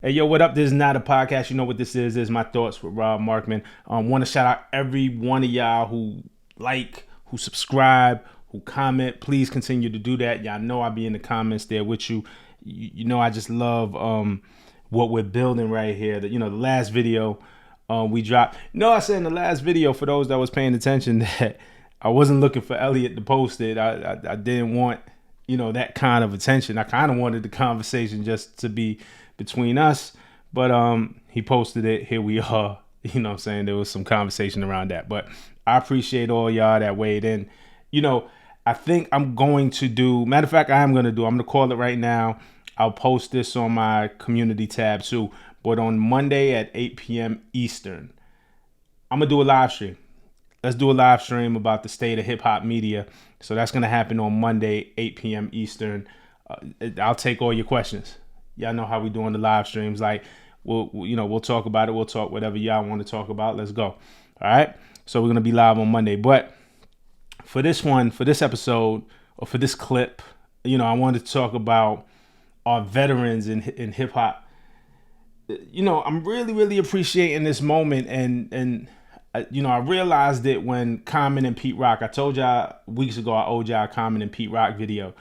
Hey, yo, what up? This is not a podcast. You know what this is. This is my thoughts with Rob Markman. Want to shout out every one of y'all who who subscribe, who comment. Please continue to do that. Y'all know I'll be in the comments there with you. You know I just love what we're building right here. The last video we dropped. No, I said in the last video, for those that was paying attention, that I wasn't looking for Elliot to post it. I didn't want that kind of attention. I kind of wanted the conversation just to be between us, but he posted it. Here we are. What I'm saying? There was some conversation around that, but I appreciate all y'all that weighed in. I think I'm going to do, matter of fact, I'm going to call it right now. I'll post this on my community tab too, but on Monday at 8 p.m. Eastern, I'm going to do a live stream. Let's do a live stream about the state of hip hop media. So that's going to happen on Monday, 8 p.m. Eastern. I'll take all your questions. Y'all know how we doing the live streams. Like, we'll talk about it. We'll talk whatever y'all want to talk about. Let's go. All right. So we're going to be live on Monday. But for this episode, or for this clip, I wanted to talk about our veterans in hip hop. I'm really, really appreciating this moment. And I realized it when Common and Pete Rock, I told y'all weeks ago, I owed y'all a Common and Pete Rock video.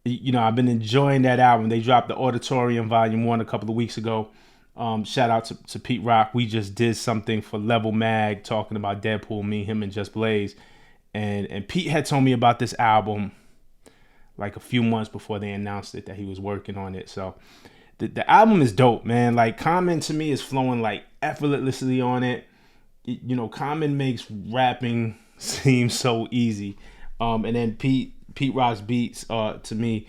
I've been enjoying that album. They dropped the Auditorium Volume 1 a couple of weeks ago. Shout out to Pete Rock. We just did something for Level Mag talking about Deadpool, me, him, and Just Blaze. And Pete had told me about this album like a few months before they announced it, that he was working on it. So the album is dope, man. Like, Common to me is flowing like effortlessly on it. Common makes rapping seem so easy. And then Pete Rock's beats to me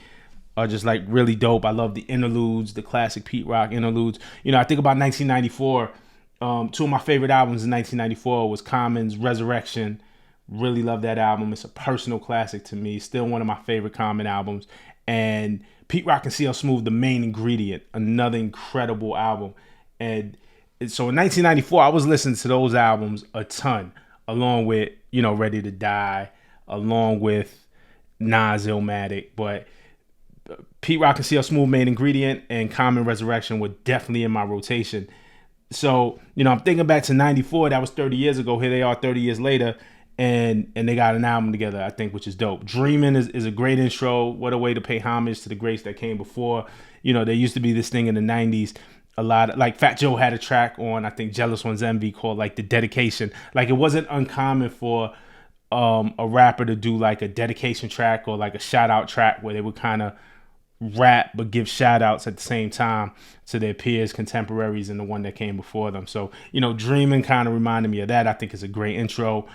are just like really dope. I love the interludes, the classic Pete Rock interludes. I think about 1994. Two of my favorite albums in 1994 was Common's Resurrection. Really love that album. It's a personal classic to me. Still one of my favorite Common albums. And Pete Rock and CL Smooth, The Main Ingredient, another incredible album. And so in 1994, I was listening to those albums a ton, along with, Ready to Die, along with Nas Illmatic. But Pete Rock and CL Smooth, Main Ingredient, and Common Resurrection were definitely in my rotation. So, I'm thinking back to 94, that was 30 years ago. Here they are 30 years later, and they got an album together, I think, which is dope. Dreamin' is a great intro. What a way to pay homage to the greats that came before. There used to be this thing in the 90s. A lot of, like, Fat Joe had a track on, I think, Jealous One's Envy, called like The Dedication. Like, it wasn't uncommon for a rapper to do like a dedication track or like a shout out track where they would kind of rap but give shout outs at the same time to their peers, contemporaries, and the one that came before them. So, Dreamin' kind of reminded me of that. I think it's a great intro.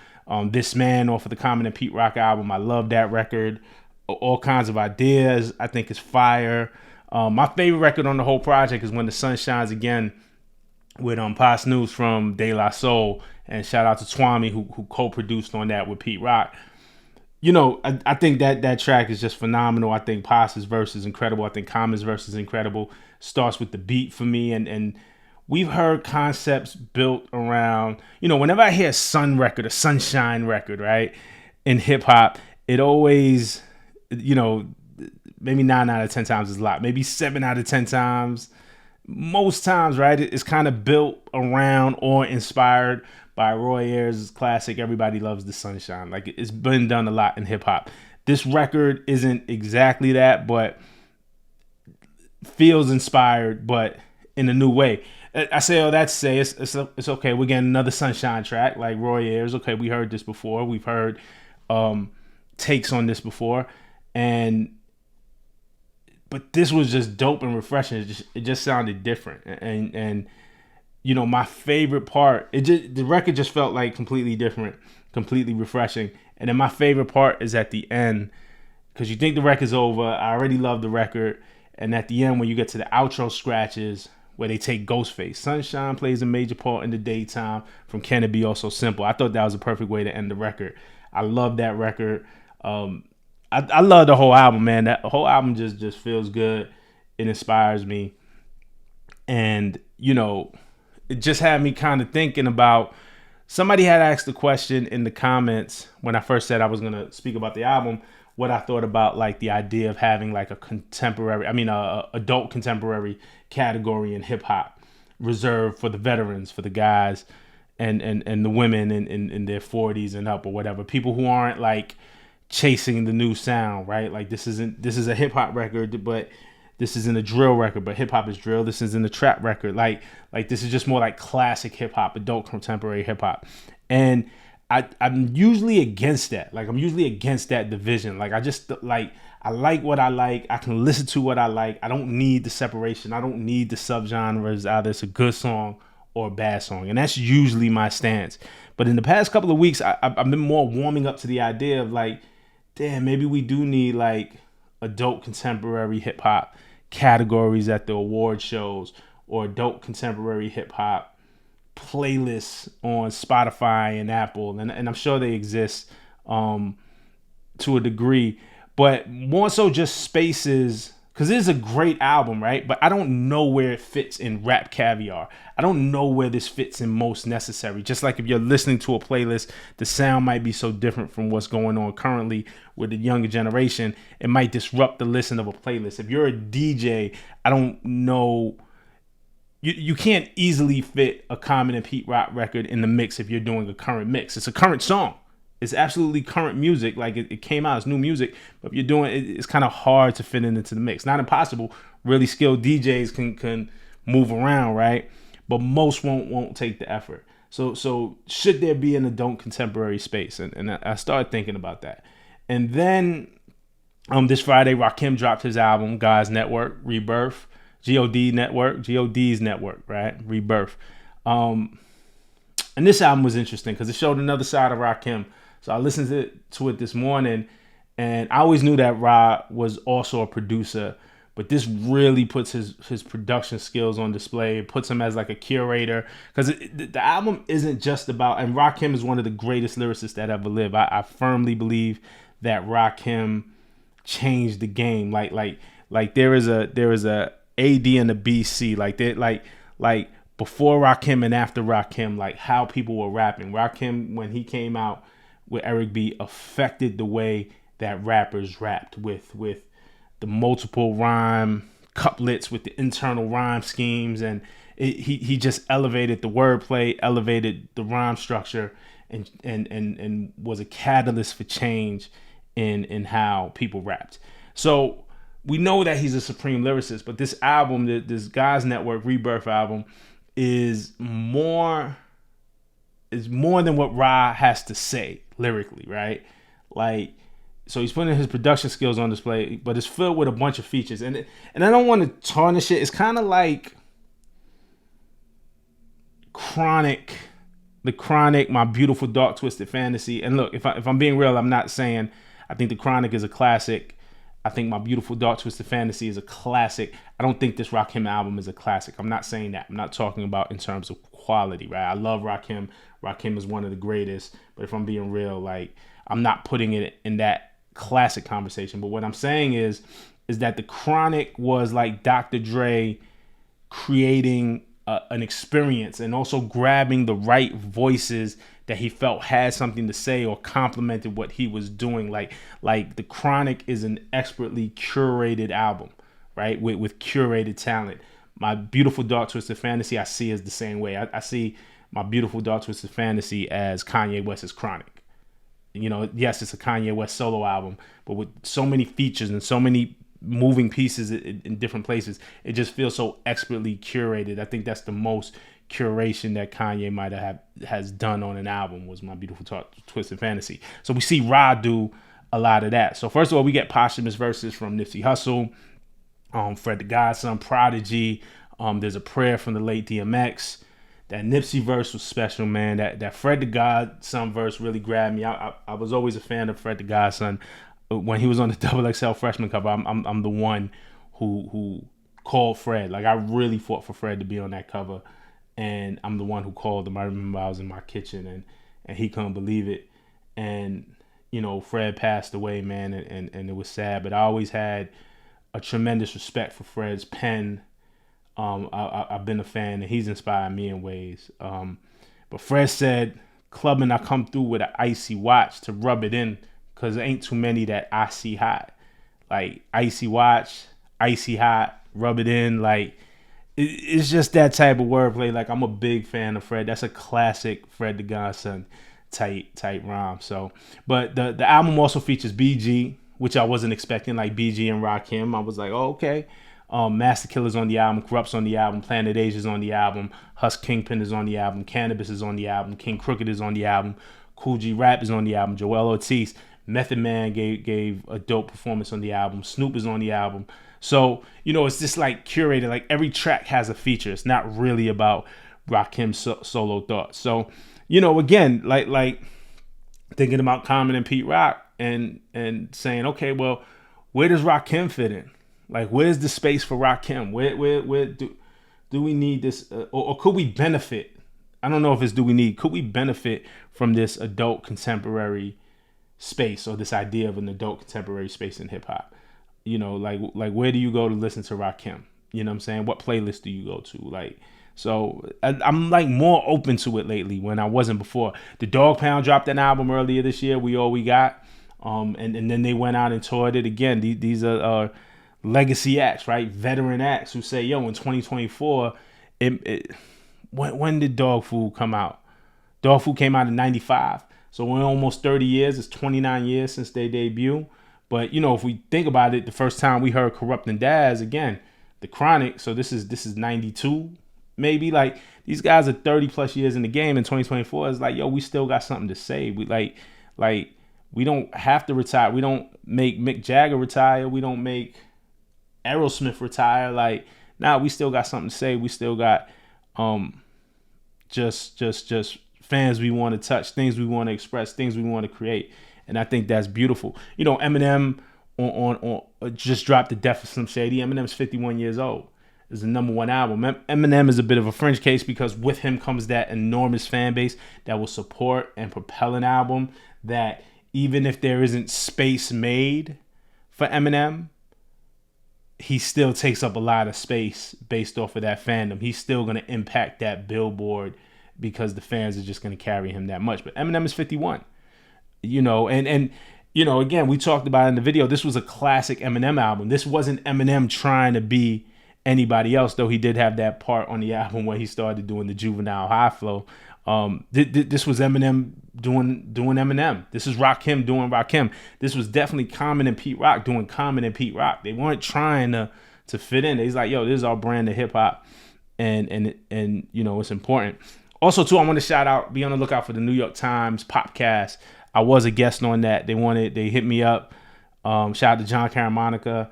This Man off of the Common and Pete Rock album, I love that record. All kinds of ideas. I think it's fire. My favorite record on the whole project is When the Sun Shines Again, with Pos News from De La Soul, and shout out to Twami who co-produced on that with Pete Rock. I think that track is just phenomenal. I think Pos's verse is incredible. I think Common's verse is incredible. Starts with the beat for me, and we've heard concepts built around, whenever I hear a Sun record, a Sunshine record, right, in hip hop, it always, maybe 9 out of 10 times is a lot, maybe 7 out of 10 times, most times, right, it's kind of built around or inspired by Roy Ayers' classic Everybody Loves the Sunshine. Like, it's been done a lot in hip hop. This record isn't exactly that, but feels inspired, but in a new way. I say all that to say it's okay. We're getting another Sunshine track like Roy Ayers. Okay, we heard this before. We've heard takes on this before, but this was just dope and refreshing. It just sounded different, and my favorite part, the record just felt like completely different, completely refreshing. And then my favorite part is at the end, because you think the record's over. I already love the record, and at the end when you get to the outro scratches where they take Ghostface, Sunshine plays a major part in the daytime from Can It Be Also Simple. I thought that was a perfect way to end the record. I love that record. I love the whole album, man. That whole album just feels good. It inspires me, and it just had me kind of thinking about, somebody had asked the question in the comments when I first said I was going to speak about the album. what I thought about like the idea of having like a contemporary, a adult contemporary category in hip hop reserved for the veterans, for the guys and the women in their 40s and up or whatever, people who aren't like chasing the new sound, right? Like this is a hip hop record, but this isn't a drill record, but hip hop is drill. This isn't a trap record. Like this is just more like classic hip hop, adult contemporary hip hop. And I'm usually against that. Like I'm usually against that division. Like I just like I like what I like. I can listen to what I like. I don't need the separation. I don't need the subgenres. Either it's a good song or a bad song, and that's usually my stance. But in the past couple of weeks, I've been more warming up to the idea of like, damn, maybe we do need like adult contemporary hip hop categories at the award shows, or adult contemporary hip hop playlists on Spotify and Apple, and I'm sure they exist to a degree, but more so just spaces, because it is a great album, right? But I don't know where it fits in Rap Caviar. I don't know where this fits in Most Necessary. Just like if you're listening to a playlist, the sound might be so different from what's going on currently with the younger generation. It might disrupt the listen of a playlist. If you're a DJ, I don't know. You can't easily fit a Common and Pete Rock record in the mix if you're doing a current mix. It's a current song. It's absolutely current music. Like it came out as new music, but if you're doing it, it's kind of hard to fit it into the mix. Not impossible. Really skilled DJs can move around, right? But most won't take the effort. So should there be an adult contemporary space? And I started thinking about that. And then this Friday, Rakim dropped his album, God's Network, Rebirth. God's network, right? Rebirth. And this album was interesting because it showed another side of Rakim. So I listened to it this morning, and I always knew that Ra was also a producer, but this really puts his production skills on display. It puts him as like a curator, because the album isn't just about, and Rakim is one of the greatest lyricists that ever lived. I firmly believe that Rakim changed the game. Like there is a AD and a BC, like before Rakim and after Rakim, like how people were rapping. Rakim, when he came out with Eric B, affected the way that rappers rapped with the multiple rhyme couplets, with the internal rhyme schemes, and he just elevated the wordplay, elevated the rhyme structure, and was a catalyst for change in how people rapped. So we know that he's a supreme lyricist, but this album, this God's Network Rebirth album, is more than what Ra has to say lyrically, right? Like, so he's putting his production skills on display, but it's filled with a bunch of features, and I don't want to tarnish it. It's kind of like the Chronic, My Beautiful Dark Twisted Fantasy. And look, if I'm being real, I'm not saying I think the Chronic is a classic. I think My Beautiful Dark Twisted Fantasy is a classic. I don't think this Rakim album is a classic. I'm not saying that. I'm not talking about in terms of quality, right? I love Rakim. Rakim is one of the greatest. But if I'm being real, like, I'm not putting it in that classic conversation. But what I'm saying is that the Chronic was like Dr. Dre creating an experience, and also grabbing the right voices that he felt had something to say or complemented what he was doing. Like the Chronic is an expertly curated album, right? With curated talent. My Beautiful Dark Twisted Fantasy, I see as the same way. I see My Beautiful Dark Twisted Fantasy as Kanye West's Chronic. You know, yes, it's a Kanye West solo album, but with so many features and so many moving pieces in different places, it just feels so expertly curated. I think that's the most curation that Kanye has done on an album, was My Beautiful Twisted Fantasy. So we see Ra do a lot of that. So first of all, we get posthumous verses from Nipsey Hussle, Fred the Godson, Prodigy. There's a prayer from the late DMX. That Nipsey verse was special, man. That Fred the Godson verse really grabbed me. I was always a fan of Fred the Godson. When he was on the XXL freshman cover, I'm the one who called Fred. Like, I really fought for Fred to be on that cover, and I'm the one who called him. I remember I was in my kitchen and he couldn't believe it. And you know, Fred passed away, man, and it was sad. But I always had a tremendous respect for Fred's pen. I've been a fan, and he's inspired me in ways. But Fred said, "Clubbing, I come through with an icy watch to rub it in. because there ain't too many that I see hot. Like icy watch, icy hot, rub it in. Like it's just that type of wordplay. Like I'm a big fan of Fred. That's a classic Fred the Godson type rhyme. So, but the album also features BG, which I wasn't expecting. Like BG and Rakim, I was like, oh, okay. Master Killer's on the album, Corrupt's on the album, Planet Asia's on the album, Husk Kingpin is on the album, Cannabis is on the album, King Crooked is on the album, Cool G Rap is on the album, Joel Ortiz, Method Man gave a dope performance on the album, Snoop is on the album. So, it's just like curated, like every track has a feature. It's not really about Rakim's solo thoughts. So, again, like thinking about Common and Pete Rock and saying, okay, well, where does Rakim fit in? Like, where's the space for Rakim? Where do we need this, or could we benefit? I don't know if it's could we benefit from this adult contemporary space, or this idea of an adult contemporary space in hip hop? Like where do you go to listen to Rakim? You know what I'm saying? What playlist do you go to? Like, so I'm like more open to it lately when I wasn't before. The Dogg Pound dropped an album earlier this year, We All We Got. And then they went out and toured it again. These are legacy acts, right? Veteran acts who say, yo, in 2024, when did Dog Food come out? Dog Food came out in 95. So in almost 30 years, it's 29 years since they debut. But, if we think about it, the first time we heard Corrupt and Daz, again, The Chronic. So this is 92, maybe. Like, these guys are 30 plus years in the game. In 2024, it's like, yo, we still got something to say. We we don't have to retire. We don't make Mick Jagger retire. We don't make Aerosmith retire. Like, we still got something to say. We still got just fans we want to touch, things we want to express, things we want to create. And I think that's beautiful. Eminem on just dropped The Death of Slim Shady. Eminem's 51 years old. It's the #1 album. Eminem is a bit of a fringe case because with him comes that enormous fan base that will support and propel an album that even if there isn't space made for Eminem, he still takes up a lot of space based off of that fandom. He's still going to impact that billboard because the fans are just going to carry him that much. But Eminem is 51. And again, we talked about it in the video. This was a classic Eminem album. This wasn't Eminem trying to be anybody else, though he did have that part on the album where he started doing the juvenile high flow. This was Eminem doing Eminem. This is Rakim doing Rakim. This was definitely Common and Pete Rock doing Common and Pete Rock. They weren't trying to fit in. He's like, yo, this is our brand of hip hop, and it's important. Also, too, I want to shout out, be on the lookout for the New York Times Popcast. I was a guest on that. They hit me up. Shout out to John Caramonica.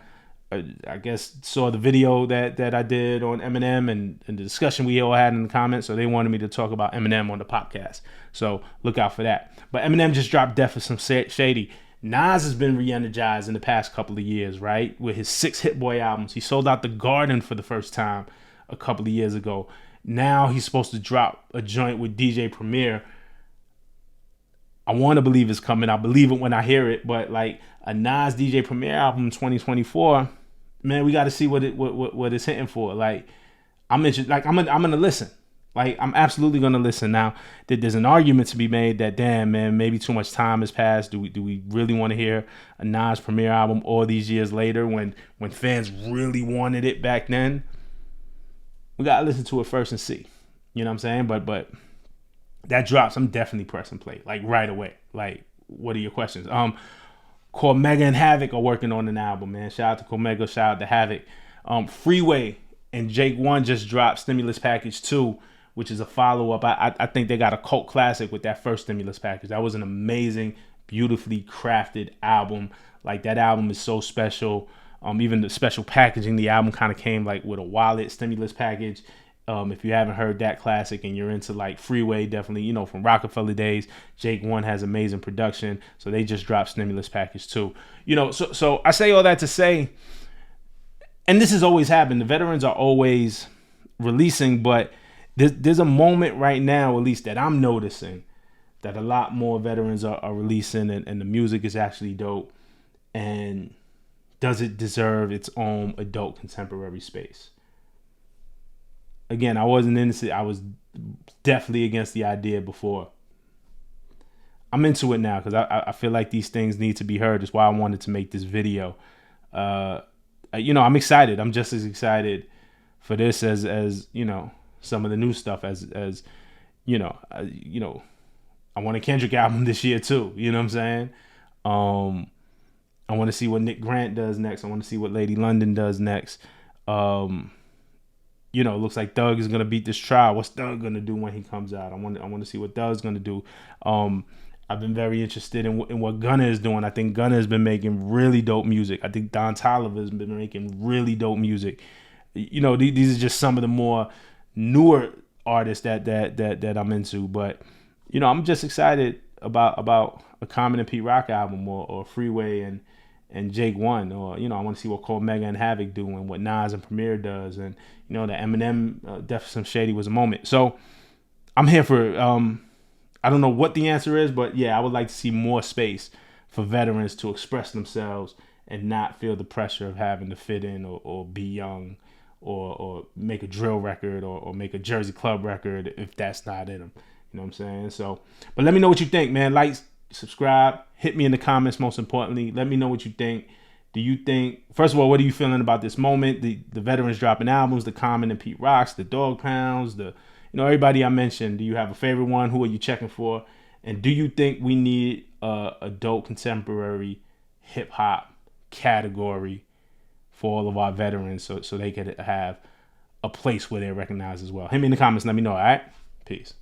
I guess saw the video that I did on Eminem and the discussion we all had in the comments. So they wanted me to talk about Eminem on the podcast. So look out for that. But Eminem just dropped Death of Some Shady. Nas has been re-energized in the past couple of years, right? With his 6 Hit Boy albums. He sold out the Garden for the first time a couple of years ago. Now he's supposed to drop a joint with DJ Premier. I want to believe it's coming. I believe it when I hear it. But like a Nas DJ Premier album in 2024, man, we got to see what it's hitting for. Like I'm interested. Like I'm gonna listen. Like I'm absolutely gonna listen. Now there's an argument to be made that damn man, maybe too much time has passed. Do we really want to hear a Nas Premier album all these years later when fans really wanted it back then? We gotta listen to it first and see. You know what I'm saying? But that drops, I'm definitely pressing play, like right away. Like, what are your questions? Cormega and Havoc are working on an album, man. Shout out to Cormega, shout out to Havoc. Freeway and Jake One just dropped Stimulus Package 2, which is a follow-up. I think they got a cult classic with that first Stimulus Package. That was an amazing, beautifully crafted album. Like, that album is so special. Even the special packaging, the album kind of came like with a wallet Stimulus Package. If you haven't heard that classic and you're into like Freeway, definitely, from Rockefeller days, Jake One has amazing production. So they just dropped Stimulus Package 2. So I say all that to say, and this has always happened. The veterans are always releasing, but there's a moment right now, at least that I'm noticing, that a lot more veterans are releasing and the music is actually dope. And does it deserve its own adult contemporary space? Again, I wasn't into it. I was definitely against the idea before. I'm into it now because I feel like these things need to be heard. That's why I wanted to make this video. I'm excited. I'm just as excited for this as some of the new stuff as I want a Kendrick album this year too. You know what I'm saying? I want to see what Nick Grant does next. I want to see what Lady London does next. It looks like Doug is gonna beat this trial. What's Doug gonna do when he comes out? I want to see what Doug's gonna do. I've been very interested in what Gunna is doing. I think Gunna has been making really dope music. I think Don Toliver has been making really dope music. These are just some of the more newer artists that I'm into. But I'm just excited about a Common and Pete Rock album or Freeway and Jake One, or I want to see what Cole Mega and Havoc do and what Nas and Premier does, and the Eminem Def Some Shady was a moment. So I'm here for I don't know what the answer is, but yeah, I would like to see more space for veterans to express themselves and not feel the pressure of having to fit in or be young or make a drill record or make a Jersey Club record if that's not in them. You know what I'm saying? So, but let me know what you think, man. Like, subscribe, hit me in the comments. Most importantly, let me know what you think. Do you think, first of all, what are you feeling about this moment? The veterans dropping albums, the Common and Pete Rocks, the Dogg Pounds, everybody I mentioned. Do you have a favorite one? Who are you checking for? And do you think we need a adult contemporary hip hop category for all of our veterans so they could have a place where they're recognized as well? Hit me in the comments. Let me know. All right. Peace.